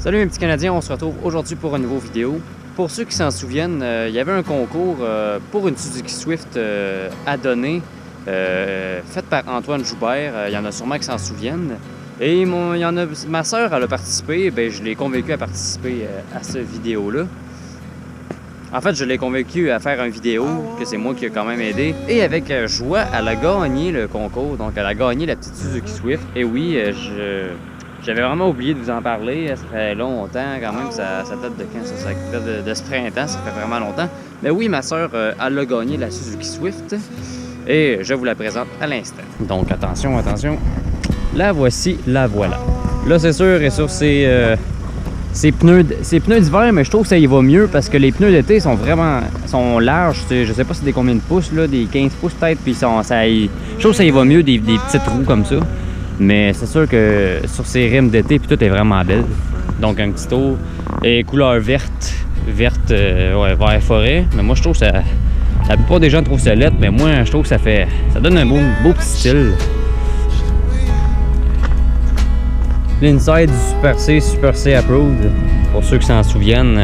Salut mes petits Canadiens, on se retrouve aujourd'hui pour une nouvelle vidéo. Pour ceux qui s'en souviennent, il y avait un concours pour une Suzuki Swift à donner, fait par Antoine Joubert. Il y en a sûrement qui s'en souviennent. Et ma soeur, elle a participé, je l'ai convaincue à participer à cette vidéo-là. En fait, je l'ai convaincue à faire une vidéo, que c'est moi qui ai quand même aidé. Et avec joie, elle a gagné le concours, donc elle a gagné la petite Suzuki Swift. Et oui, j'avais vraiment oublié de vous en parler, ça fait longtemps quand même, ça date de quand ça? Ça date de ce printemps, ça fait vraiment longtemps. Mais oui, ma soeur, elle a gagné la Suzuki Swift et je vous la présente à l'instant. Donc attention, attention, la voici, la voilà. Là c'est sûr, et sur ces pneus d'hiver, mais je trouve que ça y va mieux parce que les pneus d'été sont larges. Je sais pas si c'est des combien de pouces, là, des 15 pouces peut-être, puis je trouve que ça y va mieux des petites roues comme ça. Mais c'est sûr que sur ces rimes d'été, puis tout est vraiment belle. Donc un petit tour. Et couleur verte, ouais, vert forêt. Mais moi je trouve que ça. La plupart des gens trouvent ça laid, mais moi je trouve que ça donne un beau petit style. L'inside du Super C Approved. Pour ceux qui s'en souviennent,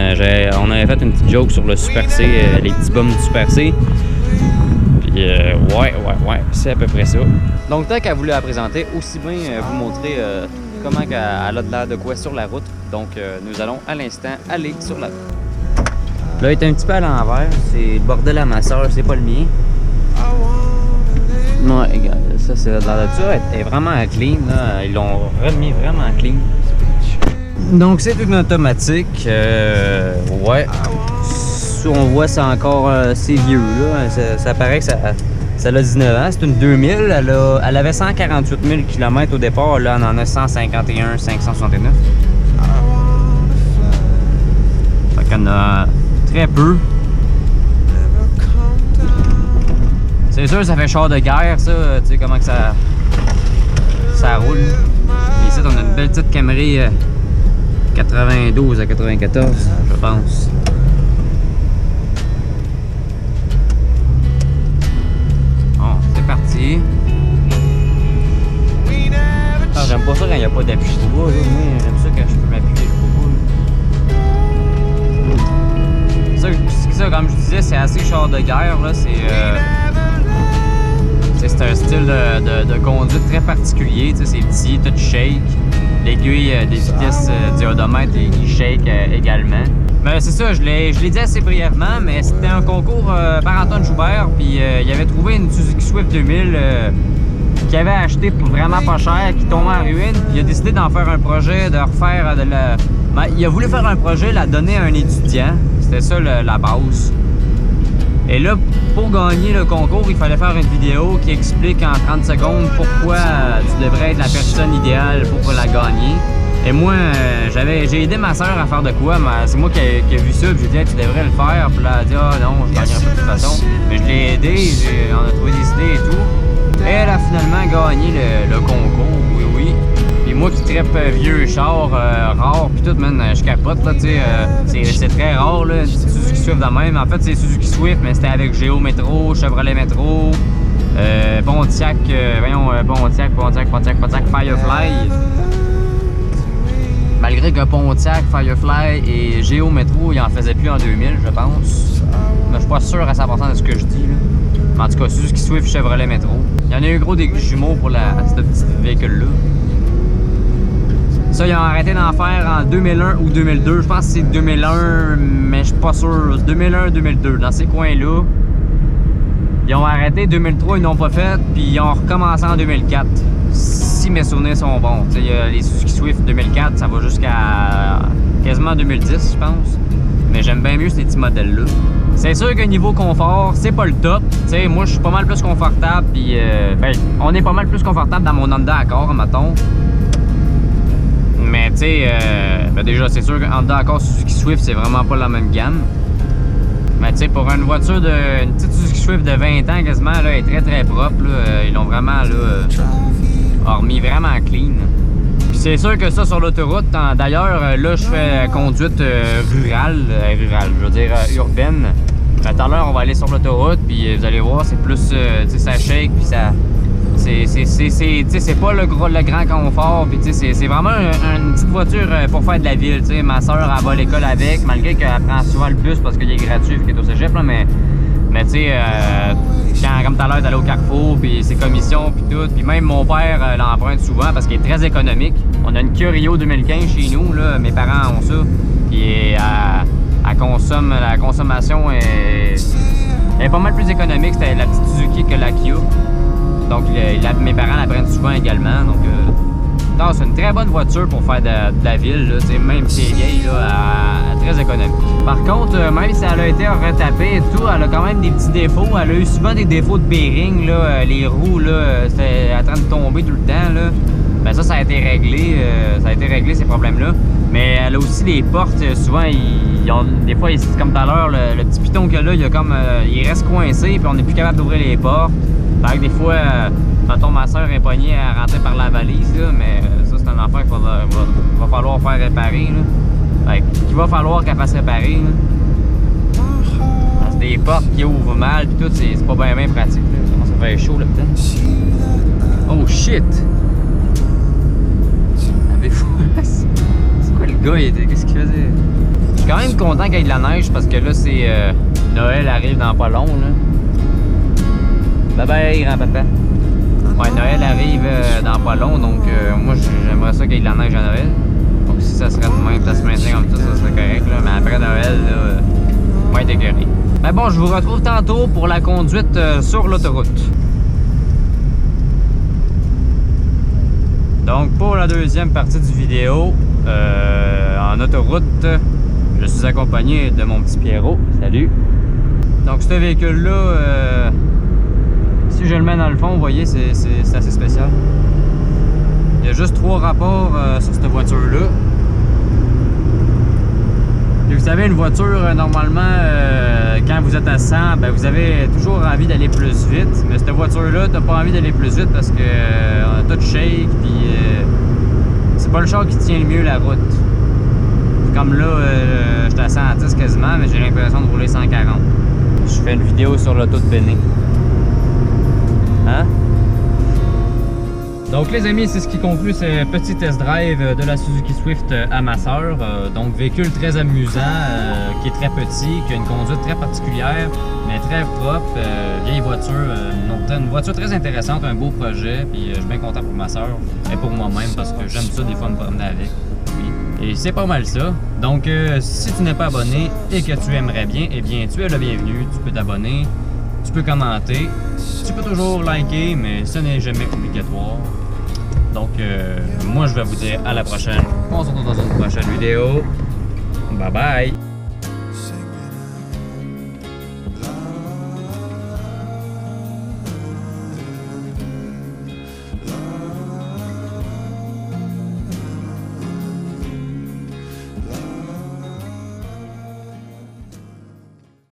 on avait fait une petite joke sur le Super C, les petits bums du Super C. Puis ouais, c'est à peu près ça. Donc tant qu'elle voulait la présenter, aussi bien vous montrer comment elle a de l'air de quoi sur la route. Donc nous allons à l'instant aller sur la route. Là, il est un petit peu à l'envers, c'est le bordel à ma soeur, c'est pas le mien. Ouais, regarde, ça c'est dans la nature, elle est vraiment clean, là. Ils l'ont remis vraiment clean. Donc c'est une automatique, ouais. On voit c'est encore c'est vieux là, ça paraît que ça a 19 ans, c'est une 2000, elle avait 148 000 km au départ, là on en a 151 569. Fait qu'on a très peu. C'est sûr ça fait char de guerre ça, tu sais comment que ça roule. Et ici on a une belle petite Camry 92 à 94 je pense. Parti. Ah, j'aime pas ça quand il n'y a pas d'appui jusqu'au bout. Moi, j'aime ça quand je peux m'appuyer jusqu'au bout. Ça, comme je disais, c'est assez char de guerre. C'est un style de conduite très particulier. C'est petit, tout shake. L'aiguille des vitesses du odomètre, il shake également. Mais c'est ça, je l'ai dit assez brièvement, mais c'était un concours par Antoine Joubert, puis il avait trouvé une Suzuki Swift 2000 qu'il avait acheté pour vraiment pas cher, qui tombait en ruine, puis il a décidé d'en faire un projet, de refaire il a voulu faire un projet, la donner à un étudiant, c'était ça la base. Et là, pour gagner le concours, il fallait faire une vidéo qui explique en 30 secondes pourquoi tu devrais être la personne idéale pour la gagner. Et moi, j'ai aidé ma soeur à faire de quoi, c'est moi qui ai vu ça, puis j'ai dit hey, tu devrais le faire, puis là elle a dit ah non, je gagnerai pas de toute façon. Mais je l'ai aidé, on a trouvé des idées et tout. Et elle a finalement gagné le concours, oui. Puis moi qui trippe vieux char, rare, puis tout, man, je capote, là, tu sais, c'est très rare, là, Suzuki Swift de même. En fait, c'est Suzuki Swift, mais c'était avec Géo Métro, Chevrolet Métro, Pontiac, Pontiac Firefly. Malgré que Pontiac, Firefly et Géo Métro, ils en faisaient plus en 2000, je pense. Mais je suis pas sûr à 100% de ce que je dis, là. Mais en tout cas, Suzuki Swift, Chevrolet Métro. Il y en a eu gros des jumeaux pour ce petit véhicule-là. Ça, ils ont arrêté d'en faire en 2001 ou 2002. Je pense que c'est 2001, mais je suis pas sûr. 2001-2002, dans ces coins-là. Ils ont arrêté 2003, ils n'ont pas fait, puis ils ont recommencé en 2004. Si mes souvenirs sont bons. T'sais, les Suzuki Swift 2004, ça va jusqu'à quasiment 2010, je pense. Mais j'aime bien mieux ces petits modèles-là. C'est sûr que niveau confort, c'est pas le top. T'sais, moi, je suis pas mal plus confortable. Puis, on est pas mal plus confortable dans mon Honda Accord, mettons. Mais, tu sais, déjà, c'est sûr que Honda Accord Suzuki Swift, c'est vraiment pas la même gamme. Mais, tu sais, pour une voiture une petite Suzuki Swift de 20 ans, quasiment, là, elle est très très propre. Là, ils l'ont vraiment, là. Remis vraiment clean. Puis c'est sûr que ça sur l'autoroute, d'ailleurs là je fais conduite rurale, je veux dire urbaine. Tout à l'heure on va aller sur l'autoroute puis vous allez voir c'est plus, tu sais ça shake puis ça c'est pas le grand confort. Puis c'est vraiment une petite voiture pour faire de la ville. T'sais. Ma soeur, elle va à l'école avec, malgré qu'elle prend souvent le bus parce qu'il est gratuit, puis qu'elle est au cégep, là, mais tu sais, comme tout à l'heure, d'aller au Carrefour, puis ses commissions, puis tout. Puis même mon père l'emprunte souvent parce qu'il est très économique. On a une Kia Rio 2015 chez nous, là, mes parents ont ça. Puis la consommation est pas mal plus économique. C'était la petite Suzuki que la Kia. Donc mes parents la prennent souvent également. Donc c'est une très bonne voiture pour faire de la ville. Là, même si elle est vieille, là, elle est très économique. Par contre, même si elle a été retapée et tout, elle a quand même des petits défauts. Elle a eu souvent des défauts de bearing. Là, les roues, là, c'était en train de tomber tout le temps. Là. Ben ça a été réglé. Ces problèmes-là. Mais elle a aussi les portes. Souvent, des fois, comme tout à l'heure, le petit piton qu'il y a là, il reste coincé, puis on n'est plus capable d'ouvrir les portes. Fait que des fois, mettons, ma soeur est pognée à rentrer par la valise, là, mais ça, c'est un affaire qu'il va falloir faire réparer. Là. Fait qu'il va falloir qu'elle fasse réparer. C'est des portes qui ouvrent mal, puis tout, c'est pas bien pratique. Là. Ça fait chaud là-dedans. Oh shit! C'est quoi le gars? Qu'est-ce qu'il faisait? Je suis quand même content qu'il y ait de la neige parce que là, c'est Noël arrive dans pas long. Là. Bye bye, grand-papa. Ouais, Noël arrive dans pas long, donc moi, j'aimerais ça qu'il y ait de la neige à Noël. Donc si ça serait de même, ça se maintient comme ça serait correct. Là. Mais après Noël, là, moins écœuré. Mais bon, je vous retrouve tantôt pour la conduite sur l'autoroute. Donc pour la deuxième partie du vidéo, en autoroute, je suis accompagné de mon petit Pierrot. Salut! Donc ce véhicule-là, si je le mets dans le fond, vous voyez, c'est assez spécial. Il y a juste 3 rapports sur cette voiture-là. Et vous savez, une voiture, normalement, quand vous êtes à 100, ben, vous avez toujours envie d'aller plus vite. Mais cette voiture-là, t'as pas envie d'aller plus vite parce que on a tout shake, puis c'est pas le char qui tient le mieux la route. Comme là, j'étais à 110 quasiment, mais j'ai l'impression de rouler 140. Je fais une vidéo sur l'auto de Benny. Hein? Donc les amis, c'est ce qui conclut ce petit test drive de la Suzuki Swift à ma soeur. Donc véhicule très amusant, qui est très petit, qui a une conduite très particulière, mais très propre, vieille voiture, une voiture très intéressante, un beau projet, puis je suis bien content pour ma soeur et pour moi-même parce que j'aime ça des fois me promener avec. Oui. Et c'est pas mal ça. Donc si tu n'es pas abonné et que tu aimerais bien, eh bien tu es le bienvenu, tu peux t'abonner, tu peux commenter, tu peux toujours liker, mais ce n'est jamais obligatoire. Donc, moi, je vais vous dire à la prochaine. On se retrouve dans une prochaine vidéo. Bye bye!